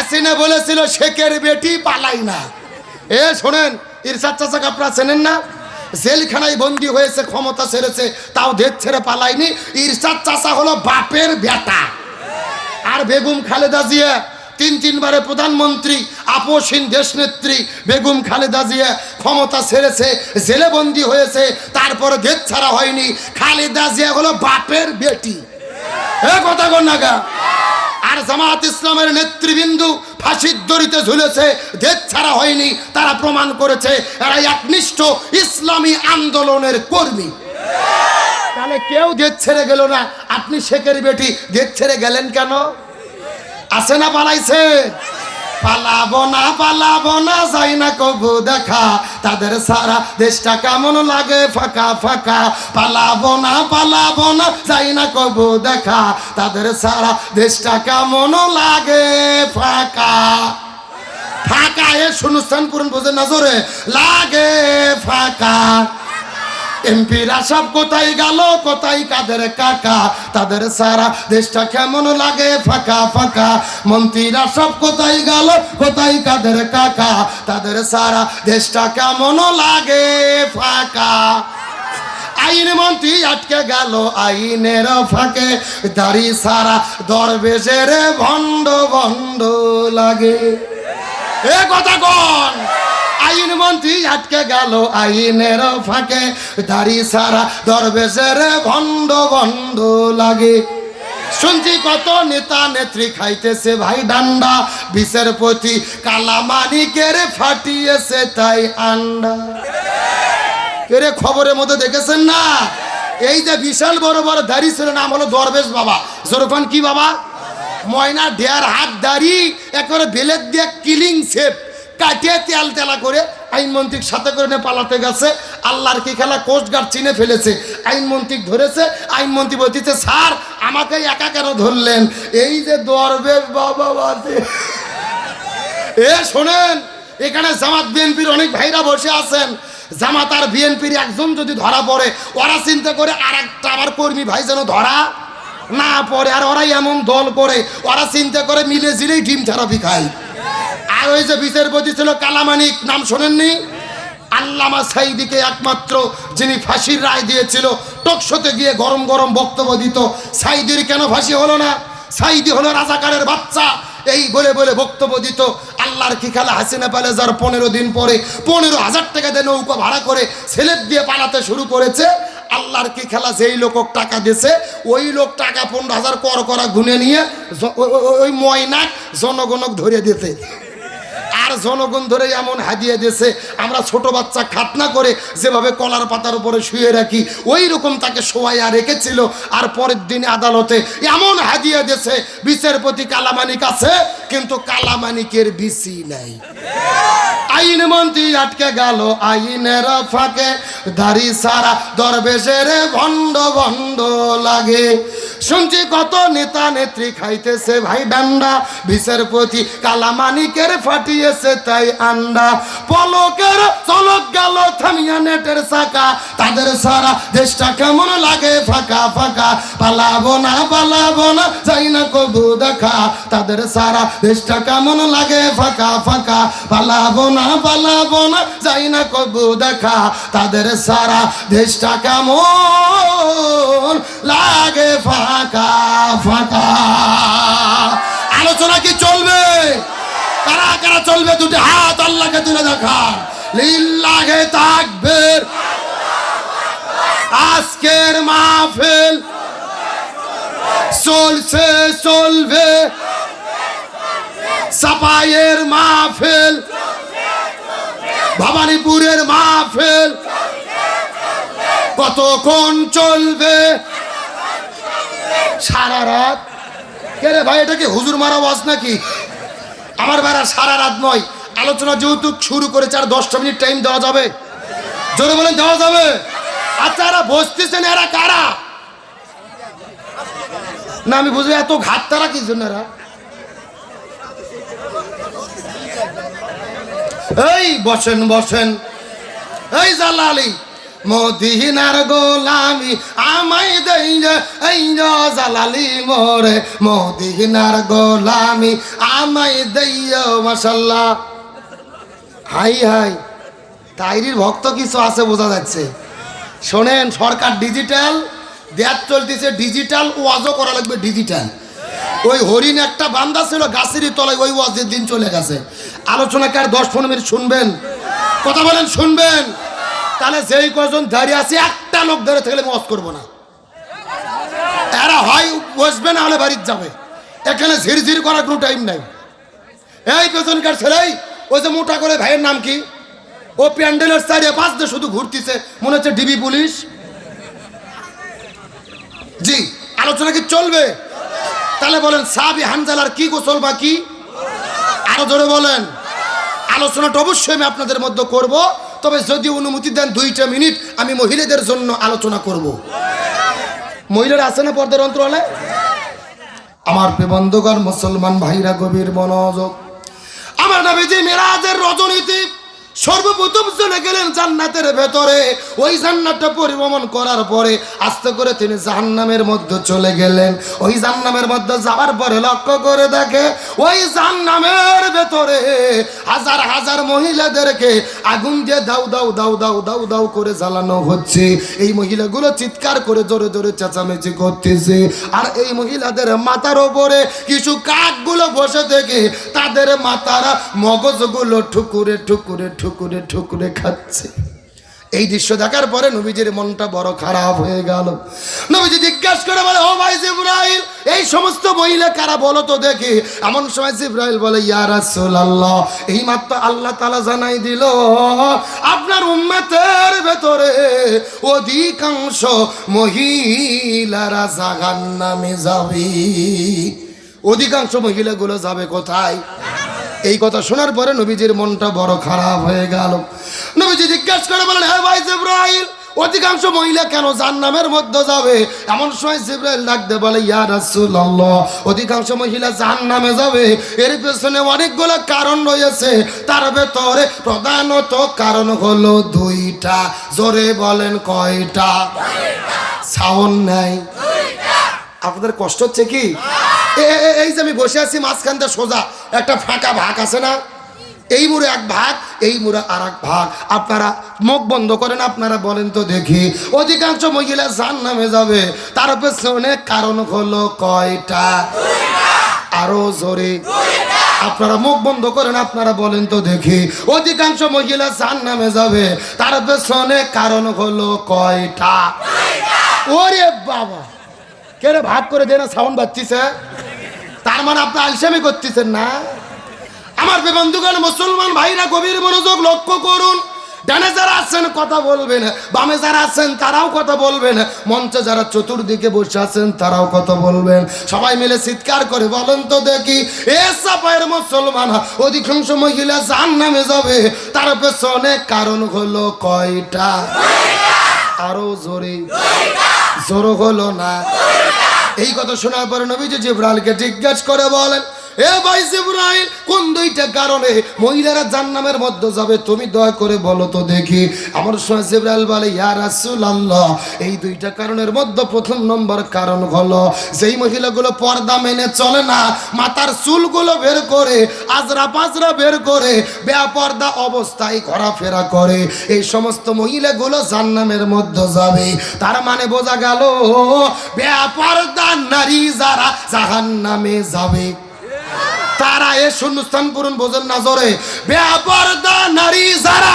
হাসিনা বলেছিল শেখের বেটি পালাই না। শোনেন, ইরশাদ চাচাকে আপনারা চেনেন না? জেলখানায় বন্দী হয়েছে, ক্ষমতা ছেড়েছে, তাও দেশ ছেড়ে পালায়নি। ইরশাদ চাচা হলো বাপের বেটা। আর বেগম খালেদা জিয়া তিনবারে প্রধানমন্ত্রী, আপসহীন দেশনেত্রী বেগম খালেদা জিয়া ক্ষমতা ছেড়েছে, জেলে বন্দী হয়েছে, তারপরে দেশ ছাড়া হয়নি। খালেদা জিয়া হলো বাপের বেটি। কথা কন না গা? আর জামাত ইসলামের নেতৃবৃন্দ ফাঁসির দড়িতে ঝুলেছে, দেশ ছাড়া হয়নি। তারা প্রমাণ করেছে এরা একনিষ্ঠ ইসলামী আন্দোলনের কর্মী। তাহলে কেউ দেশ ছেড়ে গেল না। আপনি শেখের বেটি দেশ ছেড়ে গেলেন কেন? আছে না পালাইছে? পালাবো না যাই না কবু দেখা, তাদের সারা দেশটা কেমন লাগে ফাঁকা ফাঁকা। পালাবো না যাই না কবু দেখা, তাদের সারা দেশটা কেমন লাগে ফাঁকা ফাঁকা। শুনুস্থান পুরন বোঝে নজরে লাগে ফাঁকা। এমপিরা সব কোথায় গেল, কোথায় কাদের কাকা, তাদের সারা দেশটা কেমন লাগে ফাঁকা ফাঁকা। মন্ত্রীরা সব কোথায় গেল, কোথায় কাদের কাকা, তাদের সারা দেশটা কেমন লাগে ফাঁকা। আইন মন্ত্রী আটকে গেল আইনের ফাঁকে, দাড়ি সারা দরবেশের ভণ্ড ভণ্ড লাগে। কথা কন? আইন মন্ত্রী আটকে গেল আইনের ফাঁকে, দাড়ি সারা দরবেশের ভণ্ড ভণ্ড লাগে। শুনছি কত নেতা নেত্রী খাইতেছে ভাই ডান্ডা, বিষের প্রতি কালামানিকের ফাটিয়েছে তাই আন্ডা। কে খবরের মধ্যে দেখেছেন না? এই যে বিশাল বড় বড় দাড়ি ছিল, নাম হলো দরবেশ বাবা। জোরফান কি বাবা? ময়না দেড় হাত দাড়ি, একেবারে বেলের দিয়ে কিলিং শেপ কাটিয়ে তেল তেলা করে আইনমন্ত্রীর সাথে করে নিয়ে পালাতে গেছে। আল্লাহর কি খেলা, কোস্টগার্ড চিনে ফেলেছে। আইনমন্ত্রী ধরেছে, আইনমন্ত্রী বলতেছে স্যার আমাকে একা কেন ধরলেন? এই যে দরবেশ বাবা বাদে। শোনেন, এখানে জামাত বিএনপির অনেক ভাইরা বসে আছেন। জামাত আর বিএনপির একজন যদি ধরা পড়ে, ওরা চিন্তা করে আর একটা আমার কর্মী ভাই যেন ধরা না পড়ে। আর ওরাই এমন দল করে, ওরা চিন্তা করে মিলে জিলেই ডিম থেরাপি খায়। আর ওই যে বিচারপতি ছিল কালামানিক, নাম শোনেননি? আল্লামা সাইদিকে একমাত্র যিনি ফাঁসির রায় দিয়েছিল, টকশোতে গিয়ে গরম গরম বক্তব্য দিত। সাইদির কেন ফাঁসি হলো না? সাইদি হলো রাজাকারের বাচ্চা, এই বলে বলে বক্তব্য দিত। আল্লাহর কি খেলা, হাসিনা পালে যার 15 দিন পরে 15,000 টাকা দিয়ে নৌকা ভাড়া করে ছেলের দিয়ে পালাতে শুরু করেছে। আল্লাহর কি খেলা, যেই লোক টাকা দিয়েছে ওই লোক টাকা 15,000 কর করা গুনে নিয়ে ওই ময়নাক জনগণক ধরে দিতে। আর জনগণ ধরে এমন হাদিয়ে দিয়েছে, আমরা ছোট বাচ্চা খাতনা করে যেভাবে কলার পাতার উপরে শুয়ে রাখি ওই রকম তাকে শোয়াইয়া রেখেছিল। আর পরের দিনে আদালতে এমন হাদিয়ে দিয়েছে, বিচারপতি কালামানিক আছে কিন্তু কালামানিকের বিসি নাই। আইন মন্ত্রী আটকে গেল আইনের ফাঁকে, দাড়ি সারা দরবেশের ভণ্ড ভণ্ড লাগে। শুনছি কত নেতা নেত্রী খাইতেছে ভাই ডান্ডা, বিচারপতি কালামানিকের ফাটিয়েছে তাই আন্ডা। পলকের চলক গেল থামিয়া নেটের চাকা, তাদের সারা দেশটা কেমন লাগে ফাঁকা ফাঁকা। পালাবো না যাই না কবু দেখা, তাদের সারা দেশটা কেমন লাগে ফাঁকা ফাঁকা। পালাবো না যাই না কবু দেখা, তাদের সারা দেশটা কেমন লাগে ফাঁকা ফাঁকা। আলোচনা কি চলবে? কারা কারা চলবে? দুটি হাত আল্লাহকে তুলে দেখান। লিল্লাহে তাকবীর। আজকের মাহফিল চলছে চলবে, সাপাইয়ের মাহফিল, ভবানীপুরের মাহফিল কতক্ষণ চলবে? সারা রাত। কে রে ভাই, এটা কি হুজুর মারা ওয়াজ নাকি? আমার বেড়া সারা রাত নয়। আলোচনা যেহেতু শুরু করেছে, আর 10টা মিনিট টাইম দেওয়া যাবে? জোরে বলেন, দেওয়া যাবে? আচ্ছা, এরা বসতেছেন, এরা কারা? না আমি বুঝি এত ঘাট তারা কি জন্য? এরা এই বসেন বসেন। এই জালালি মদিনার গোলামি আমায় দেই রে এই জালালি মোরে মদিনার গোলামি আমায় দেই মাশাআল্লাহ। হাই হাই তাইরির ভক্ত কিছু আছে বোঝা যাচ্ছে। শোনেন, সরকার ডিজিটাল দেয়ার চলতেছে, ডিজিটাল ওয়াজও করা লাগবে ডিজিটাল। ওই হরিণ একটা বান্দা ছিল গাছেরই তলায়, ওই ওয়াজের দিন চলে গেছে। আলোচনাকে আর 10-15 মিনিট শুনবেন? কথা বলেন, শুনবেন? তাহলে যেই কজন দাঁড়িয়ে আছে একটা লোক ধরে থাকলে ওয়াজ করবো না। এরা হয় বসবে না হলে বাড়িতে যাবে। এখানে ঝিরঝির করার কোনো টাইম নাই। এই পেছনকার ছেলেই ওই যে মোটা করে ভাইয়ের নাম কি, ও প্যান্ডেলের চারিয়ে পাঁচ দিয়ে শুধু ঘুরতেছে, মনে হচ্ছে ডিবি পুলিশ। জি, আলোচনা কি চলবে? তাহলে বলেন সাহাবী হানজালার কি গোসল বাকি? আরো জোরে বলেন। আলোচনাটা অবশ্যই আমি আপনাদের মধ্যে করব, তবে যদি অনুমতি দেন 2টা মিনিট আমি মহিলাদের জন্য আলোচনা করব। মহিলারা আছে না পর্দার অন্তরালে? আমার প্রিয় বন্ধুগণ, মুসলমান ভাইরা গভীর মনোযোগ। আমার নবীজি মেরাজের রজনীতে সর্বপ্রথম চলে গেলেন জান্নাতের ভেতরে। ওই জান্নাতটা পরিভ্রমণ করার পরে আস্তে করে তিনি জাহান্নামের মধ্যে চলে গেলেন। ওই জাহান্নামের মধ্যে যাওয়ার পরে লক্ষ্য করে দেখে ওই জাহান্নামের ভেতরে হাজার হাজার মহিলাদেরকে আগুন দিয়ে দাউ দাউ দাউ দাউ দাউ দাউ করে জ্বালানো হচ্ছে। এই মহিলাগুলো চিৎকার করে জোরে জোরে চেঁচামেচি করতেছে। আর এই মহিলাদের মাথার ওপরে কিছু কাকগুলো বসে থেকে তাদের মাথার মগজগুলো ঠুকুরে ঠুকুরে ঠুকুরে ঠুকুরে খাচ্ছে। এই দৃশ্য দেখার পরে নবীজির মনটা বড় খারাপ হয়ে গেল। নবীজি জিজ্ঞাসা করে বলে, ও ভাই জিবরাইল, এই সমস্ত মহিলা কারা বলো তো দেখি। এমন সময় জিবরাইল বলে, ইয়া রাসূলুল্লাহ, এই মাত্র আল্লাহ তাআলা জানাই দিল আপনার উম্মতের ভেতরে অধিকাংশ মহিলারা জাহান্নামে যাবে। অধিকাংশ মহিলাগুলো যাবে কোথায়? এই কথা শোনার পরে নবীজির মনটা বড় খারাপ হয়ে গেল। নবীজি জিজ্ঞাসা করে বলেন, হে ভাই জিবরাইল, অধিকাংশ মহিলা কেন জাহান্নামের মধ্যে যাবে? এমন সময় জিবরাইল ডাকতে বলে, ইয়া রাসূলুল্লাহ, অধিকাংশ মহিলা জাহান্নামে যাবে এর পেছনে অনেকগুলো কারণ রয়েছে। তার ভেতরে প্রধানত কারণ হলো 2টা। জোরে বলেন কয়টা? সাউন্ড নাই। আপনাদের কষ্ট হচ্ছে কি? এই যে আমি বসে আছি মাঝখান দিয়ে সোজা একটা ফাঁকা ভাগ আছে না, এই মুড়ে এক ভাগ, এই মুড়ে আর এক ভাগ। আপনারা মুখ বন্ধ করেন, আপনারা বলেন তো দেখি অধিকাংশ মহিলা জাহান্নামে যাবে তার পেছনে কারণ হলো কয়টা? আরো জোরে। আপনারা মুখ বন্ধ করেন, আপনারা বলেন তো দেখি অধিকাংশ মহিলা জাহান্নামে যাবে তার পেছনে কারণ হলো কয়টা? ওরে বাবা, কেন ভাগ করে দেয় না? সাউন্ড বাজছে, তার মানে আপনি আলসামি করতেছেন না। আমার বন্ধুগণ, মুসলমান ভাইরা গভীর মনোযোগ লক্ষ্য করুন। ডানে যারা আছেন কথা বলবেন, বামে যারা আছেন তারাও কথা বলবেন, মঞ্চে যারা চতুর্দিকে বসে আছেন তারাও কথা বলবেন। সবাই মিলে চিৎকার করে বলেন তো দেখি, এ সাপায়ের মুসলমান, অধিকাংশ মহিলা জাহান্নামে যাবে তার পেছনে কারণ হলো কয়টা? আরো জোরে। জোর হলো না। এই কথা শোনার পরে নবীজি জিবরাইলকে জিজ্ঞাসা করে বলেন, এ ভাই জিবরাইল, কোন 2টা কারণে মহিলারা জাহান্নামের মধ্যে যাবে তুমি দয়া করে বলো তো দেখি। আমার সময় জিবরাইল বলে, ইয়া রাসূলুল্লাহ, এই 2টা কারণের মধ্যে প্রথম নম্বর কারণ হলো যেই মহিলাগুলো পর্দা মেনে চলে না, মাথার চুলগুলো বের করে আজরা পাজরা বের করে বেপর্দা অবস্থায় ঘোরাফেরা করে, এই সমস্ত মহিলাগুলো জাহান্নামের মধ্যে যাবে। তার মানে বোঝা গেল বেপর্দা নারী যারা জাহান্নামে যাবে তারা। এ শূন্যস্থান পূরণ বোঝেন না জোরে? বেপর্দা নারী যারা।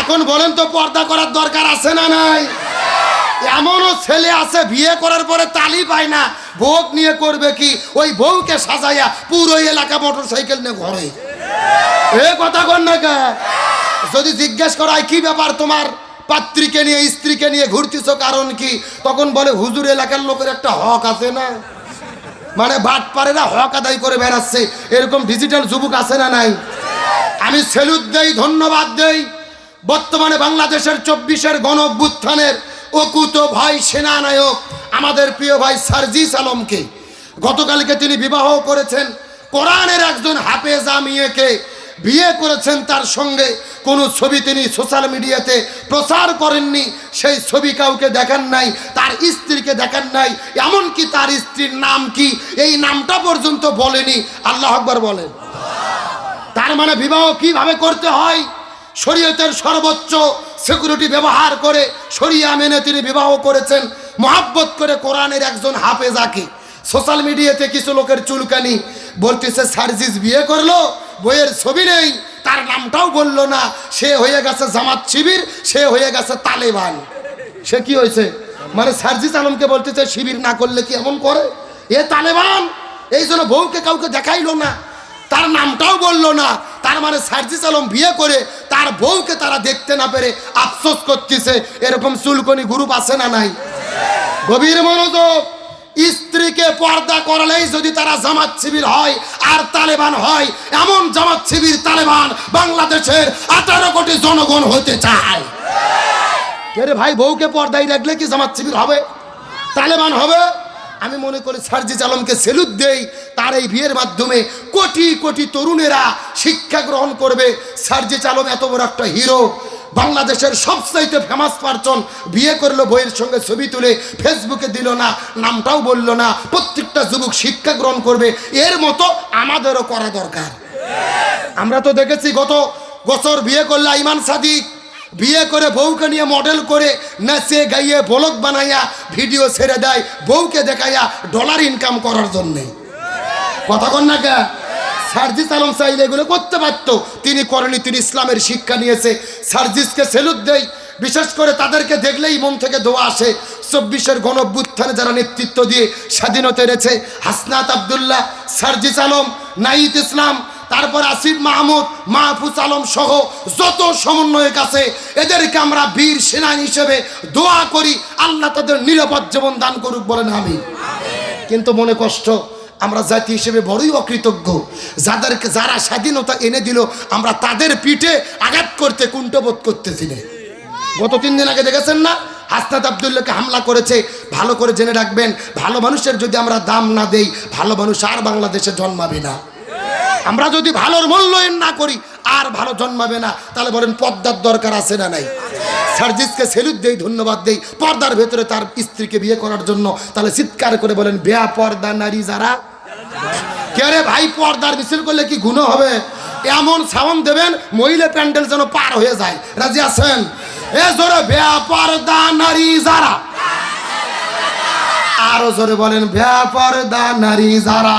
এখন বলেন তো পর্দা করার দরকার আছে না নাই? এমনও ছেলে আছে বিয়ে করার পরে তালি পায় না, ভোগ নিয়ে করবে কি, ওই বউকে সাজাইয়া পুরো এলাকা মোটরসাইকেল নিয়ে ঘরে। এ কথা কন না কে? যদি জিজ্ঞেস করায় কি ব্যাপার তোমার পাত্রীকে নিয়ে স্ত্রীকে নিয়ে ঘুরতেছ কারণ কি, তখন বলে হুজুর এলাকার লোকের একটা হক আছে না, মানে বাটপারেরা হক আদায় করে বেড়াচ্ছে। এরকম ডিজিটাল যুবক আছে না নাই? আমি স্যালুট দেই, ধন্যবাদ দেই বর্তমানে বাংলাদেশের 24-এর গণ অভ্যুত্থানের অকুত ভাই সেনানায়ক আমাদের প্রিয় ভাই সার্জিস আলমকে। গতকালকে তিনি বিবাহ করেছেন কোরআনের একজন হাফেজা মেয়েকে, বিয়ে করেছেন, তার সঙ্গে কোনো ছবি তিনি সোশ্যাল মিডিয়াতে প্রচার করেননি, সেই ছবি কাউকে দেখান নাই, তার স্ত্রীকে দেখান নাই, এমনকি তার স্ত্রীর নাম কি এই নামটা পর্যন্ত বলেনি। আল্লাহু আকবার বলেন। তার মানে বিবাহ কিভাবে করতে হয়, শরীয়তের সর্বোচ্চ সিকিউরিটি ব্যবহার করে শরিয়া মেনে তিনি বিবাহ করেছেন, মহাব্বত করে কোরআনের একজন হাফেজাকে। সোশ্যাল মিডিয়াতে কিছু লোকের চুলকানি, বলতেছে সার্জিস বিয়ে করলো, বইয়ের ছবি নেই, তার নামটাও বললো না, সে হয়ে গেছে জামাত শিবির, সে হয়ে গেছে তালেবান। সে কি হয়েছে, মানে সার্জিস আলমকে বলতেছে শিবির না করলে কি এমন করে, এ তালেবান। এই জন্য বউকে কাউকে দেখাইলো না, তার নামটাও বললো না। তার মানে সার্জিস আলম বিয়ে করে তার বউকে তারা দেখতে না পেরে আফসোস করতেছে। এরকম চুলকনি গ্রুপ আছে না নাই? গভীর মনোযোগ। স্ত্রীকে পর্দা করালেই যদি তারা জামাত শিবির হয় আর তালেবান হয়, এমন জামাত শিবির তালেবান বাংলাদেশের 18 কোটি জনগণ হতে চায়। কে ভাই, বউকে পর্দায় রাখলে কি জামাত শিবির হবে, তালেবান হবে? আমি মনে করি সার্জিস আলমকে সেলুট দেই, তার এই বিয়ের মাধ্যমে কোটি কোটি তরুণেরা শিক্ষা গ্রহণ করবে। সার্জিস আলম এত বড় একটা হিরো, বাংলাদেশের সবচাইতে ফেমাস পারসন, বিয়ে করলো, বইয়ের সঙ্গে ছবি তুলে ফেসবুকে দিল না, নামটাও বললো না। প্রত্যেকটা যুবক শিক্ষা গ্রহণ করবে, এর মতো আমাদেরও করা দরকার। আমরা তো দেখেছি গত বছর বিয়ে করলে আইমান সাদিক বিয়ে করে বউকে নিয়ে মডেল করে নাচে গাইয়ে ব্লগ বানাইয়া ভিডিও ছেড়ে দেয়, বউকে দেখাইয়া ডলার ইনকাম করার জন্যে। কথা কন না কে? সার্জিস আলম চাইলে এগুলো করতে পারতো, তিনি করেনি, তিনি ইসলামের শিক্ষা নিয়েছে। সার্জিসকে সেলুট দেই, বিশেষ করে তাদেরকে দেখলেই মন থেকে দোয়া আসে। 24-এর গণঅভ্যুত্থানে যারা নেতৃত্ব দিয়ে স্বাধীনতা এনেছে, হাসনাত আব্দুল্লাহ, সার্জিস আলম, নাহিদ ইসলাম, তারপর আসিফ মাহমুদ, মাহফুজ আলম সহ যত সমন্বয়ক আছে, এদেরকে আমরা বীর সেনা হিসেবে দোয়া করি, আল্লাহ তাদের নিরাপদ জীবন দান করুক, বলেন আমিন। কিন্তু মনে কষ্ট, আমরা জাতি হিসেবে বড়ই অকৃতজ্ঞ। যারা স্বাধীনতা এনে দিল, আমরা তাদের পিঠে আঘাত করতে কুণ্ঠবোধ করতেছি না। গত 3 দিন আগে দেখেছেন না, হাসনাত আব্দুল্লাহকে হামলা করেছে। ভালো করে জেনে রাখবেন, ভালো মানুষের যদি আমরা দাম না দেই, ভালো মানুষ আর বাংলাদেশে জন্মাবে না। আমরা যদি ভালোর মূল্যায়ন না করি, আর ভালো জন্মাবে না। তাহলে বলেন পর্দার দরকার আছে না নাই? সার্জিসকে সেলুট দেই, ধন্যবাদ দেই, পর্দার ভেতরে তার স্ত্রীকে বিয়ে করার জন্য। তাহলে চিৎকার করে বলেন বেপর্দা নারী যারা। কে রে ভাই, পর্দার মিছিল করলে কি গুণ হবে? এমন সাউন্ড দেবেন মহিলা প্যান্ডেল যেন পার হয়ে যায়। রাজি আছেন? এ জোরে বেপর্দা নারী যারা, আরো জোরে বলেন বেপর্দা নারী যারা।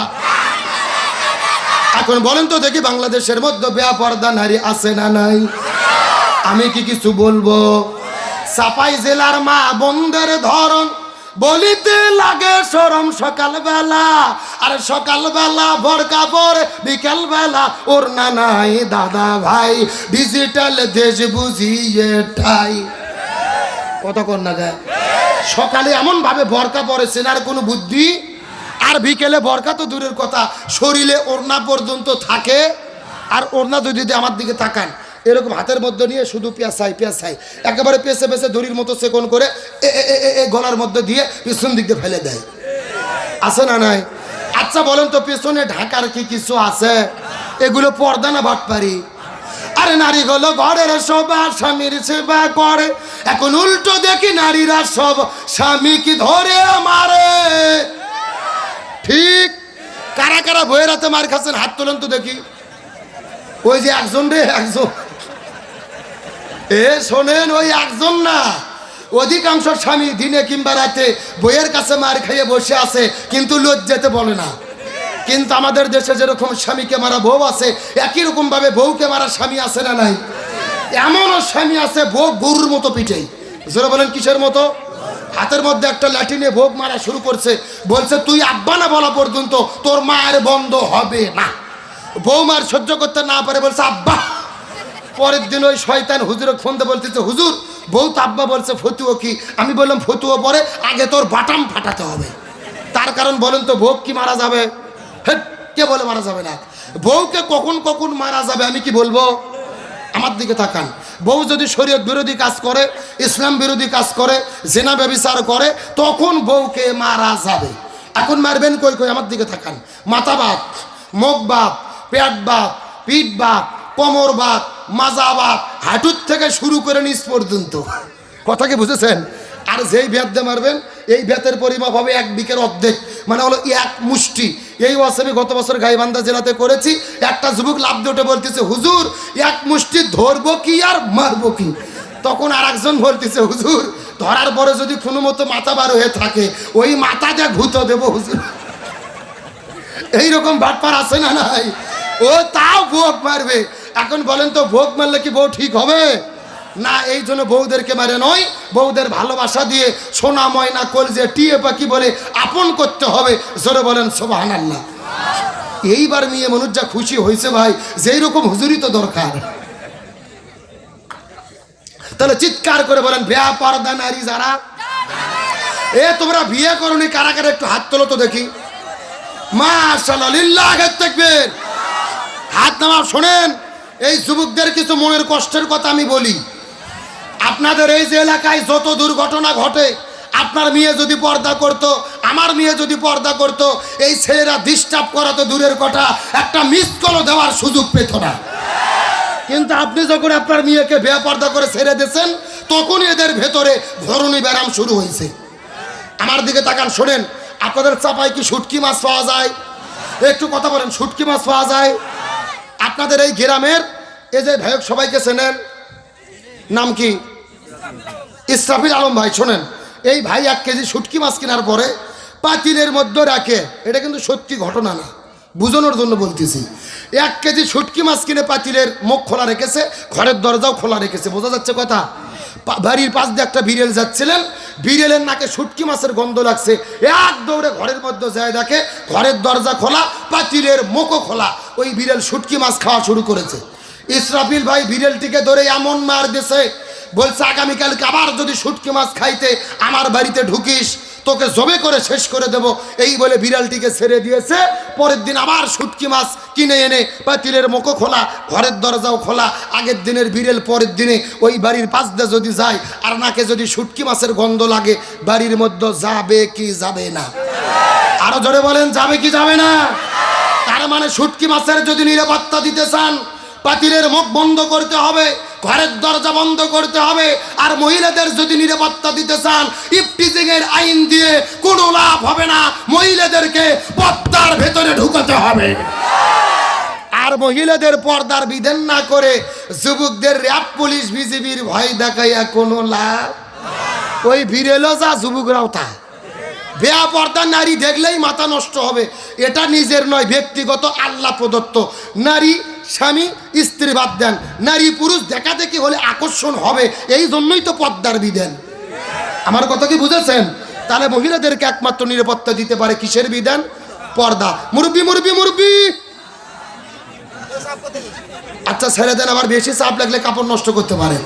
এখন বলেন তো দেখি, বাংলাদেশের মধ্যে বেপর্দা নারী আছে না নাই? আমি কি কিছু বলবো? চাপাই জেলার মা বোনদের ধরন বলিতে লাগে শরম সকালবেলা, আর সকালবেলা বোরকা পরে, বিকালবেলা ওর নানাই দাদা ভাই, ডিজিটাল দেশ বুঝিয়ে ঠাই। কতক্ষণ না যায়? সকালে এমন ভাবে বোরকা পরে চেনার কোনো বুদ্ধি, আর বিকেলে বোরকা তো দূরের কথা, শরীরে ওড়না পর্যন্ত থাকে। আর ওড়না যদি আমার দিকে তাকান, এরকম হাতের মধ্যে নিয়ে শুধু পেঁচাই একেবারে পেঁচে পেঁচে দড়ির মতো সেকন করে গলার মধ্যে দিয়ে পিছন দিক দিয়ে ফেলে দেয়। আছে না নাই? আচ্ছা বলেন তো, পেছনে ঢাকার কি কিছু আছে? এগুলো পর্দা না বাটপারি? আরে নারী হলো ঘরের শোভা, স্বামীর সেবা করে। এখন উল্টো দেখি নারীরা সব স্বামীকে ধরে মারে। ঠিক? কারা কারা বইয়ের হাতে মার খাচ্ছেন হাত তোলেন তো দেখি। ওই যে একজন রে, একজন। শোনেন, ওই একজন না, অধিকাংশ স্বামী দিনে কিংবা রাতে বইয়ের কাছে মার খাইয়ে বসে আছে, কিন্তু লজ্জাতে বলে না। কিন্তু আমাদের দেশে যেরকম স্বামীকে মারা বউ আছে, একই রকম ভাবে বউকে মারা স্বামী আছে না নাই? এমনও স্বামী আছে বউ গরুর মতো পিঠেই। জোরে বলেন কিসের মতো? হাতের মধ্যে একটা লাঠি নিয়ে ভোগ মারা শুরু করছে, বলছে তুই আব্বা না বলা পর্যন্ত তোর মায়ের বন্ধ হবে না। বৌমার সহ্য করতে না পারে বলছে আব্বা। পরের দিন ওই শয়তান হুজুরে ফোন দিয়ে বলতেছে, হুজুর বউ তো আব্বা বলছে, ফতুয়া কি? আমি বললাম ফতুয়া পরে, আগে তোর বাটাম ফাটাতে হবে। তার কারণ বলেন তো, বউ কি মারা যাবে? হ্যাঁ, কে বলে মারা যাবে না? বউকে কখন কখন মারা যাবে আমি কি বলবো? আমার দিকে তাকান। বউ যদি শরীয়ত বিরোধী কাজ করে, ইসলাম বিরোধী কাজ করে, জেনা ব্যভিচার করে, তখন বউকে মারা যাবে। এখন মারবেন কই কই? আমার দিকে তাকান। মাথা বাত, মুখ বাত, পেট বাত, পিঠ বাত, কোমর বাত, মাজাবাত, হাঁটুর থেকে শুরু করে নিচ পর্যন্ত। কথা কি বুঝেছেন? আর যেই ভেদ দিয়ে মারবেন এই ভেতের পরিমাপ হবে 1 বিঘের অর্ধেক, মানে হলো 1 মুষ্টি। এই ওয়াজ আমি গত বছর গাইবান্ধা জেলাতে করেছি। একটা যুবক লাফ দিয়ে উঠে বলতেছে, হুজুর 1 মুষ্টি ধরবো কি আর মারবো কি? তখন আর একজন বলতেছে, হুজুর ধরার পরে যদি কোনো মতো মাথা বার হয়ে থাকে ওই মাথা দিয়ে ঘুঁত দেবো হুজুর। এইরকম বাটপার আছে না নাই? ও তাও ভোগ মারবে। এখন বলেন তো ভোগ মারলে কি বউ ঠিক হবে? না, এই জন্য বউদেরকে মারে নয়, বউদের ভালোবাসা দিয়ে সোনা ময়না কলজে টিয়ে পাখি বলে আপন করতে হবে। জোরে বলেন সুবহানাল্লাহ। এইবার মেয়ে মানুষ যা খুশি হয়েছে ভাই, যেই রকম হুজুরি তো দরকার। তাহলে চিৎকার করে বলেন বেপরদা নারী যারা, এ তোমরা বিয়ে করোনি কারা কারা একটু হাত তোলো তো দেখি। মাশাআল্লাহ, লিল্লাহি তাকবীর। হাত নামাও। শোনেন, এই যুবকদের কিছু মনের কষ্টের কথা আমি বলি। আপনাদের এই যে এলাকায় যত দুর্ঘটনা ঘটে, আপনার মেয়ে যদি পর্দা করত, আমার মেয়ে যদি পর্দা করত, এই ছেলেরা ডিস্টার্ব করা তো দূরের কথা, একটা মিস কলও দেওয়ার সুযোগ পেত না। কিন্তু আপনি যখন আপনার মেয়েকে বেপর্দা করে ছেড়ে দিয়েছেন, তখন এদের ভেতরে ঘরণী ব্যারাম শুরু হয়েছে। আমার দিকে তাকান। শোনেন, আপনাদের চাপায় কি শুটকি মাছ পাওয়া যায়? একটু কথা বলেন, শুটকি মাছ পাওয়া যায়? আপনাদের এই গ্রামের এই যে ভাইক সবাইকে চেনেন, নাম কি? ইসরাফিল আলম ভাই। শোনেন, এই ভাই 1 কেজি শুটকি মাছ কেনার পরে পাতিলের মধ্যে রাখে, এটা কিন্তু সত্যি ঘটনা না, বুঝানোর জন্য বলতেছি। 1 কেজি শুটকি মাছ কিনে পাতিলের মুখ খোলা রেখেছে, ঘরের দরজাও খোলা রেখেছে। বোঝা যাচ্ছে কথা? বাড়ির পাশ দিয়ে একটা বিড়েল যাচ্ছিলেন, বিড়েলের নাকে শুটকি মাছের গন্ধ লাগছে, এক দৌড়ে ঘরের মধ্যে যায়, দেখে ঘরের দরজা খোলা, পাতিলের মুখও খোলা। ওই বিড়েল শুটকি মাছ খাওয়া শুরু করেছে। ইসরাফিল ভাই বিড়েলটিকে ধরে এমন মার দিয়েছে, বলছে আগামীকালকে আবার যদি শুটকি মাছ খাইতে আমার বাড়িতে ঢুকিস তোকে জবে করে শেষ করে দেব। এই বলে বিড়ালটিকে ছেড়ে দিয়েছে। পরের দিন আবার শুটকি মাছ কিনে এনে পাতিলের মুখও খোলা, ঘরের দরজাও খোলা। আগের দিনের বিড়াল পরের দিনে ওই বাড়ির পাশ দিয়ে যদি যায় আর নাকে যদি শুটকি মাছের গন্ধ লাগে, বাড়ির মধ্যে যাবে কি যাবে না? আরো জোরে বলেন, যাবে কি যাবে না? তার মানে শুটকি মাছের যদি নিরাপত্তা দিতে চান, পাতিলের মুখ বন্ধ করতে হবে, ঘরের দরজা বন্ধ করতে হবে। আর মহিলাদের যদি নিরাপত্তা দিতে চান, ইফটিজিং এর আইন দিয়ে কোনো লাভ হবে না, মহিলাদেরকে পর্দার ভেতরে ঢুকাতে হবে। আর মহিলাদের পর্দার বিধান না করে যুবকদের র্যাব পুলিশ বিজিবির ভয় দেখাইয়া কোনো লাভ। ওই বিরেলো যা যুবকরাও তা। বেপর্দা নারী দেখলেই মাথা নষ্ট হবে। এটা নিজের নয়, ব্যক্তিগত, আল্লাহ প্রদত্ত। নারী স্বামী স্ত্রী বাদ দেন, নারী পুরুষ দেখা দেখি হলে আকর্ষণ হবে, এই জন্যই তো পর্দার বিধান। আমার কথা কি বুঝেছেন? তাহলে মহিলাদেরকে একমাত্র নিরাপত্তা দিতে পারে কিসের বিধান? পর্দা। মুরব্বি মুরব্বি মুরব্বি, আচ্ছা ছেড়ে দেন, আবার বেশি চাপ লাগলে কাপড় নষ্ট করতে পারে।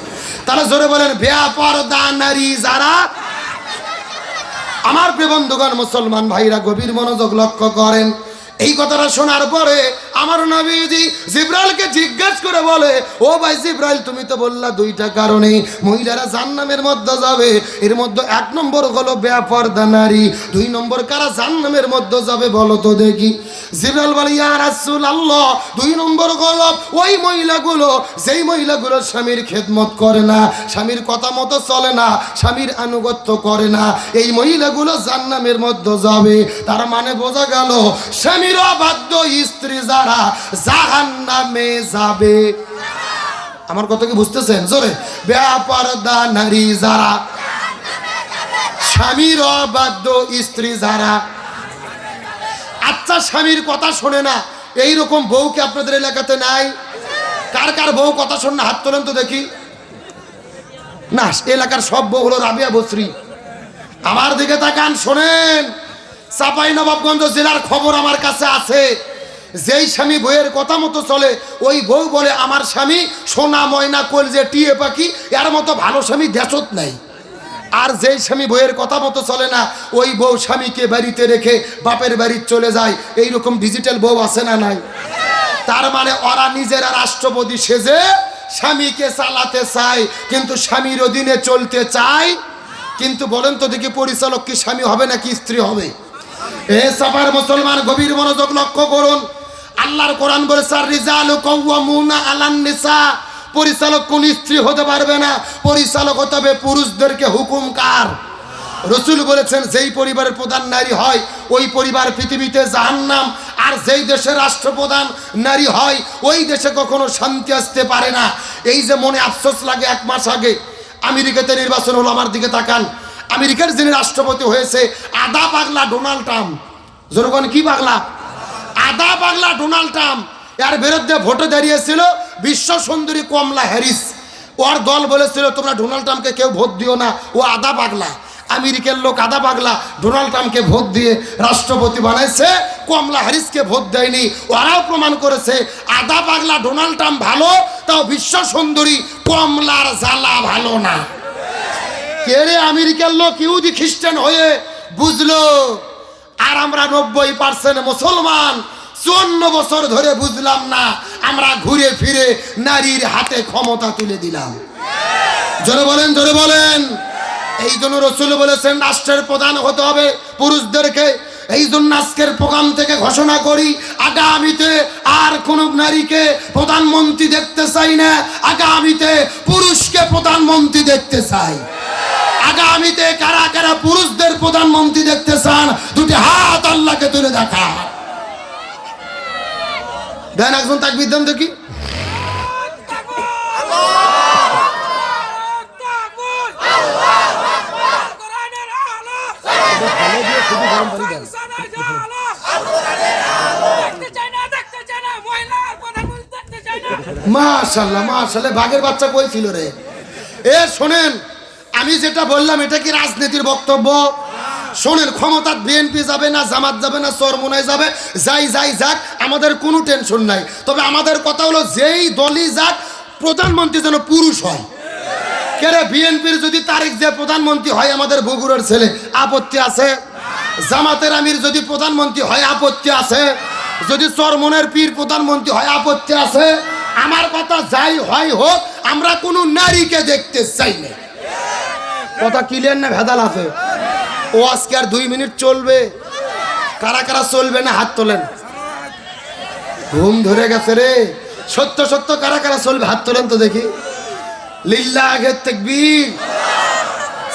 তাহলে জোরে বলেন বেপর্দা নারী যারা। আমার প্রিয় বন্ধুগণ, মুসলমান ভাইরা গভীর মনোযোগ লক্ষ্য করেন। এই কথাটা শোনার পরে আমার নবীজি জিব্রাইলকে জিজ্ঞেস করে বলে, ও ভাই জিব্রাইল, তুমি তো বললা 2টা কারণে মহিলারা জান্নামের মধ্যে যাবে। এর মধ্যে 1 নম্বর হলো বেপর্দা নারী, 2 নম্বর কারা জান্নামের মধ্যে যাবে বলো তো দেখি। জিব্রাইল বলে, ইয়া রাসূলুল্লাহ, 2 নম্বর হলো ওই মহিলাগুলো যেই মহিলাগুলো স্বামীর খেদমত করে না, স্বামীর কথা মতো চলে না, স্বামীর আনুগত্য করে না, এই মহিলাগুলো জান্নামের মধ্যে যাবে। তার মানে বোঝা গেল স্বামীর অবাধ্য স্ত্রী যারা জাহান্নামে যাবে। আমার কথা কি বুঝতেছেন? জোরে, বেপর্দা নারী যারা, স্বামীর অবাধ্য স্ত্রী যারা। আচ্ছা, স্বামীর কথা শোনে না, এইরকম বউ কি আপনাদের এলাকাতে নাই? কার কার বউ কথা শোনে না হাত তোলেন তো দেখি। না, এলাকার সব বউ হলো রাবিয়া বসরি। আমার দিকে তাকান, শোনেন, চাঁপাইনবাবগঞ্জ জেলার খবর আমার কাছে আছে। যেই স্বামী বউয়ের কথা মতো চলে, ওই বউ বলে আমার স্বামী সোনা ময়না কলজে টিয়ে পাখি, এর মতো ভালো স্বামী দেশত নাই। আর যেই স্বামী বউয়ের কথা মতো চলে না, ওই বউ স্বামীকে বাড়িতে রেখে বাপের বাড়ি চলে যায়। এইরকম ডিজিটাল বউ আছে না নাই? তার মানে ওরা নিজেরা রাষ্ট্রপতি সেজে স্বামীকে চালাতে চায়, কিন্তু স্বামীর অধীনে চলতে চায়। কিন্তু বলেন তো দেখি, পরিচালক কি স্বামী হবে নাকি স্ত্রী হবে? এ সাফার মুসলমান, গভীর মনোযোগ লক্ষ্য করুন। আল্লাহর কোরআন বলেছে, রিজালু কাওয়ামুনা আলান নিসা, পরিচালক কোন স্ত্রী হতে পারবে না, পরিচালক হতে হবে পুরুষদেরকে। হুকুম কার? রসুল বলেছেন যেই পরিবারের প্রধান নারী হয় ওই পরিবার পৃথিবীতে জাহান্নাম, আর যেই দেশের রাষ্ট্রপ্রধান নারী হয় ওই দেশে কখনো শান্তি আসতে পারে না। এই যে মনে আফসোস লাগে, 1 মাস আগে আমেরিকাতে নির্বাচন হলো, আমার দিকে তাকান, আমেরিকার যিনি রাষ্ট্রপতি হয়েছে আদা পাগলা ডোনাল্ড ট্রাম্প। জনগণ কি পাগলা? আদা পাগলা ডোনাল্ড ট্রাম্প। এর বিরুদ্ধে ভোটে দাঁড়িয়েছিল বিশ্ব সুন্দরী কমলা হ্যারিস। ওর দল বলেছিল তোমরা ডোনাল্ড ট্রাম্পকে কেউ ভোট দিও না, ও আদা পাগলা। আমেরিকার লোক আদা পাগলা ডোনাল্ড ট্রাম্পকে ভোট দিয়ে রাষ্ট্রপতি বানাইছে, কমলা হ্যারিসকে ভোট দেয়নি। ওরাও প্রমাণ করেছে আদা পাগলা ডোনাল্ড ট্রাম্প ভালো, তাও বিশ্ব সুন্দরী কমলার জ্বালা ভালো না। কে রে? আমেরিকার লোক ইহুদি খ্রিস্টান হয়ে বুঝলো, আর আমরা 90% মুসলমান 54 বছর ধরে বুঝলাম না। আমরা ঘুরে ফিরে নারীর হাতে ক্ষমতা তুলে দিলাম। জোরে বলেন, জোরে বলেন। এই জন্য রসুল বলেছেন রাষ্ট্রের প্রধান হতে হবে পুরুষদেরকে। এই জন্য আজকের প্রোগ্রাম থেকে ঘোষণা করি আগামীতে আর কোন নারীকে প্রধানমন্ত্রী দেখতে চাই না, আগামীতে পুরুষকে প্রধানমন্ত্রী দেখতে চাই। আগামীতে কারা কারা পুরুষদের প্রধানমন্ত্রী দেখতে চান দুটি হাত আল্লাহকে তুলে দেখা দেন। একজন তাকবীর দেন দেখি। মাশাআল্লাহ মাশাআল্লাহ, বাঘের বাচ্চা কই ছিল রে? এ শোনেন, আমি যেটা বললাম এটা কি রাজনীতির বক্তব্য? শোনেন, ক্ষমতা বিএনপি যাবে না, জামাত যাবে না, চরমোনাই যাবে, যাই যাই যাক, আমাদের কোনো টেনশন নাই। তবে আমাদের কথা হলো যেই দলই যাক প্রধানমন্ত্রী যেন পুরুষ হয়। কেরে বিএনপির যদি তারিখ যে প্রধানমন্ত্রী হয় আমাদের বগুড়ার ছেলে, আপত্তি আছে? জামাতের আমির যদি প্রধানমন্ত্রী হয় আপত্তি আছে? যদি চরমনের পীর প্রধানমন্ত্রী হয় আপত্তি আছে? আমার কথা যাই হয় হোক, আমরা কোনো নারীকে দেখতে চাই না। কথা ক্লিয়ার না ভেদাল আছে? ও আজকে আর 2 মিনিট চলবে। কারা কারা চলবে না হাত তোলেন। ঘুম ধরে গেছে রে। সত্য সত্য কারা কারা চলবে হাত তোলেন তো দেখি। লিল্লাহে তাকবীর।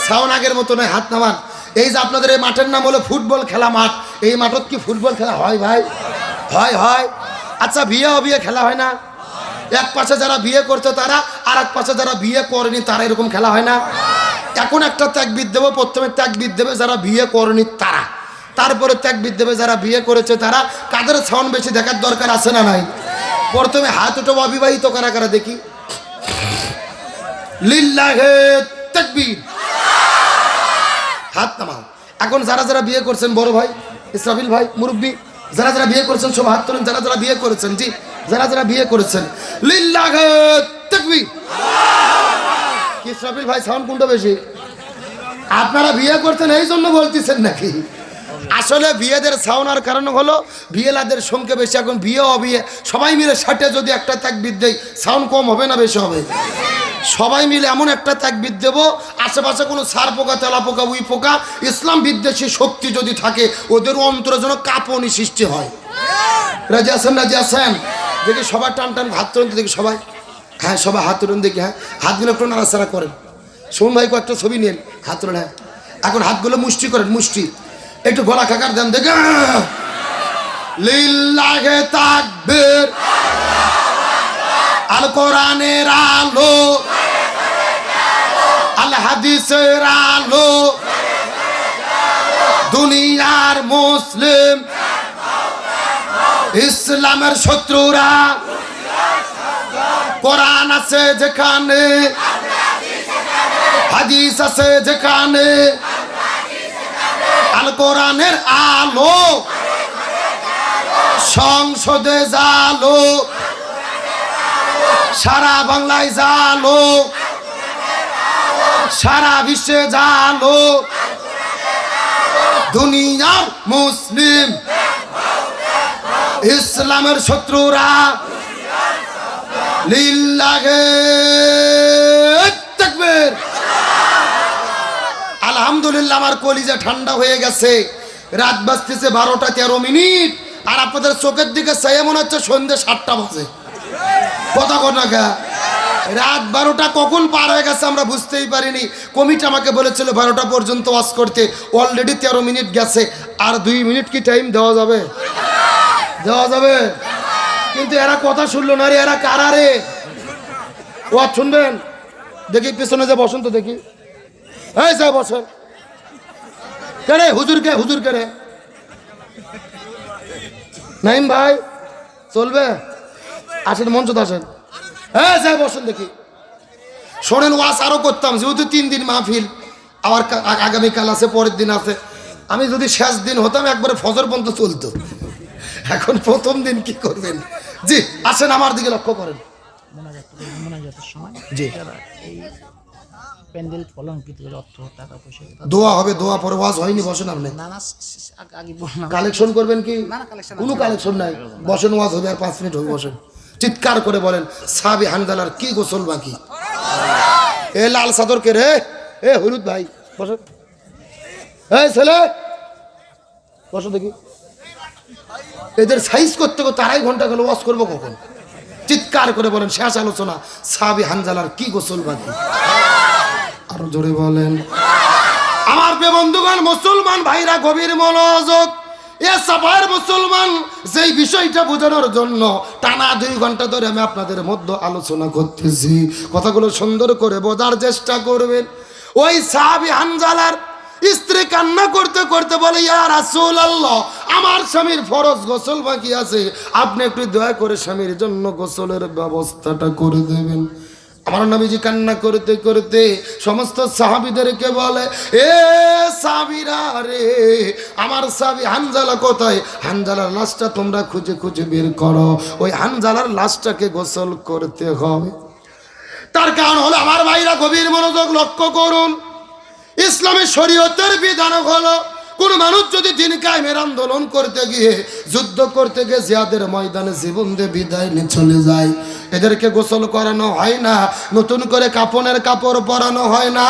সাউন্ড আগের মতো নয়, হাত নামান। এই যে আপনাদের এই মাঠের নাম হলো ফুটবল খেলা মাঠ, এই মাঠত কি ফুটবল খেলা হয় ভাই? হয় হয়। আচ্ছা বিয়ে খেলা হয় না? এক পাশে যারা বিয়ে করছে তারা, আর এক পাশে যারা বিয়ে করেনি তারা, এরকম খেলা হয় না? এখন একটা তাকবীর দেবো, প্রথমে তাকবীর দেবে যারা বিয়ে করেনি তারা, তারপরে তাকবীর দেবে যারা বিয়ে করেছে তারা। কাদের সাউন্ড বেশি দেখার দরকার আছে না নাই? প্রথমে হাত উঠো অবিবাহিত কারা কারা দেখি। লিল্লাহে তাকবীর। হাত নামাও। এখন যারা যারা বিয়ে করছেন, বড় ভাই ইসরাফিল ভাই মুরব্বী, যারা যারা বিয়ে করেছেন সব হাত তোলেন। যারা যারা বিয়ে করেছেন, জি যারা যারা বিয়ে করেছেন, লিল্লাহে তাকবীর। ইসরাফিল ভাই সাউন্ড কোনটা বেশি? আপনারা বিয়ে করছেন এই জন্য বলতেছেন নাকি? আসলে বিয়েদের সাউন্ডের কারণ হলো বিয়েলাদের সংখ্যা বেশি। এখন বিয়ে অবিয়ে সবাই মিলে 60 যদি একটা তাকবীর দেয়, সাউন্ড কম হবে না বেশি হবে? সবাই মিলে এমন একটা তাকবীর দেবো আশেপাশে কোনো সার পোকা, তেলা পোকা, উই পোকা, ইসলাম বিদ্বেষী শক্তি যদি থাকে ওদের অন্তরে যেন কাঁপনি সৃষ্টি হয়। রাজি আছেন? রাজি আছেন? দেখি সবাই টান টান হাত তুলেন দেখি সবাই। হ্যাঁ সবাই হাত তুলেন দেখি। হ্যাঁ হাতগুলো একটু নাড়াচাড়া করেন। সুমন ভাই কয়েকটা ছবি নিন, হাত তুলেন। হ্যাঁ এখন হাতগুলো মুষ্টি করেন, মুষ্টি একটু গলা খাকার দেন দেখে। লিল্লাহে তাকবীর। আল কোরআনের আলো, আল হাদিসের আলো, দুনিয়ার মুসলিম ইসলামের শত্রুরা, কোরআন আছে যেখানে, হাদিস আছে যেখানে, আল কোরআনের আলো সংসদে জালো, সারা বাংলায় জালো, সারা বিশ্বে জালো, দুনিয়ার মুসলিম ইসলামের শত্রুরা, লিল্লাহে তাকবীর। আলহামদুলিল্লাহ, আমার কলিজা ঠান্ডা হয়ে গেছে। রাত বাজতেছে 12টা 13 মিনিট, আর আপনাদের চোখের দিকে চাইয়ে মনে হচ্ছে সন্ধ্যে 7টা বাজে। কথা কথা রাত 12টা কখন পার হয়ে গেছে আমরা বুঝতেই পারিনি। কমিটি আমাকে বলেছিল 12টা পর্যন্ত ওয়াজ করতে, অলরেডি 13 মিনিট গেছে, আর 2 মিনিট কি টাইম দেওয়া যাবে? দেওয়া যাবে, কিন্তু এরা কথা শুনলো না রে। এরা কারা রে? ওয়াজ শুনবেন? দেখি পেছনে যে বসেন তো দেখি, এই যা বসেন। কে রে? হুজুরকে, হুজুরকে রে? নাইম ভাই চলবে? আসেন, মঞ্চতে আসেন। হ্যাঁ যাই বসেন দেখি। শোনেন, ওয়াজ আরো করতাম, যেহেতু 3 দিন মাহফিল, আবার আগামীকাল আছে, পরের দিন আছে। আমি যদি শেষ দিন হতাম একবারে ফজর পর্যন্ত চলতো। এখন প্রথম দিন কি করবেন? জি আসেন, আমার দিকে লক্ষ্য করেন। জি প্যান্ডেল ফলঙ্কিত অর্থ টাকা পয়সা দোয়া হবে, দোয়া পরে ওয়াজ হয়নি। বসেন আপনি, কালেকশন করবেন কি? কোনো কালেকশন নাই, বসেন, ওয়াজ হবে আর 5 মিনিট হবে। বসেন, চিৎকার করে বলেন সাহাবী হানজালার কি গোসল বাকি? এ লাল চাদর কে রে? এ হলুদ ভাই বসেন। এই ছেলে বসো দেখি। এদের সাইজ করতে করতে 2.5 ঘন্টা গেল, ওয়াজ করবো কখন? চিৎকার করে বলেন শেষ আলোচনা সাহাবী হানজালার কি গোসল বাকি? আরো জোরে বলেন। আমার বন্ধুগণ, মুসলমান ভাইরা গভীর মনোযোগ। এ সাফার মুসলমান, যেই বিষয়টা বোঝানোর জন্য টানা 2 ঘন্টা ধরে আমি আপনাদের মধ্যে আলোচনা করতেছি, কথাগুলো সুন্দর করে বোঝার চেষ্টা করবেন। ওই সাহাবী হানজালার স্ত্রী কান্না করতে করতে বলে, ইয়া রাসূলুল্লাহ, আমার স্বামীর ফরজ গোসল বাকি আছে, আপনি একটু দয়া করে স্বামীর জন্য গোসলের ব্যবস্থাটা করে দেবেন। আমার নবীজি কান্না করতে করতে সমস্ত সাহাবীদেরকে বলে, এ সাহাবীরা রে, আমার সাহাবী হানজালা কোথায়? হানজালার লাশটা তোমরা খুঁজে খুঁজে বের করো, ওই হানজালার লাশটাকে গোসল করতে হবে। তার কারণ হলো, আমার ভাইরা গভীর মনোযোগ লক্ষ্য করুন, ইসলামের শরীয়তের বিধান হলো, কোন মানুষ যদি দিন কায়েমের আন্দোলন করতে গিয়ে, যুদ্ধ করতে গিয়ে জিহাদের ময়দানে জীবন দিয়ে বিদায় নিয়ে চলে যায়, এদেরকে গোসল করানো হয় না, নতুন করে কাফনের কাপড় পরানো হয় না।